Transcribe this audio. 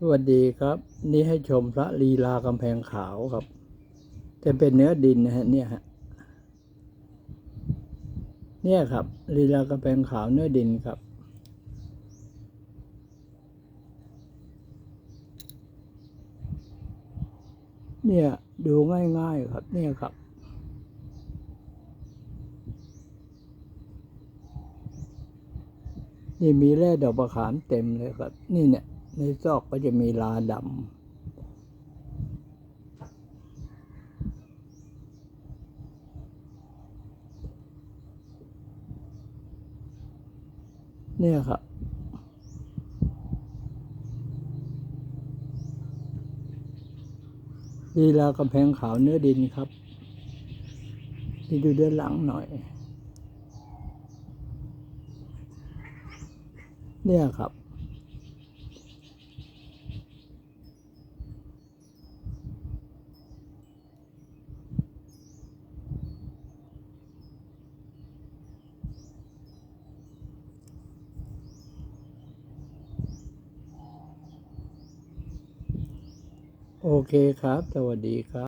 วัสดีครับนี่ให้ชมพระลีลากำแพงขาวครับจะเป็นเนื้อดินนะฮะเนี่ยครับลีลากำแพงขาวเนื้อดินครับเนี่ยดูง่ายๆครับเนี่ยครับนี่มีแร่ดอกมะขามเต็มเลยครับนี่เนี่ยในซอกก็จะมีลาดำเนี่ยครับลีลากำแพงขาวเนื้อดินครับที่ดูด้านหลังหน่อยเนี่ยครับโอเคครับสวัสดีครับ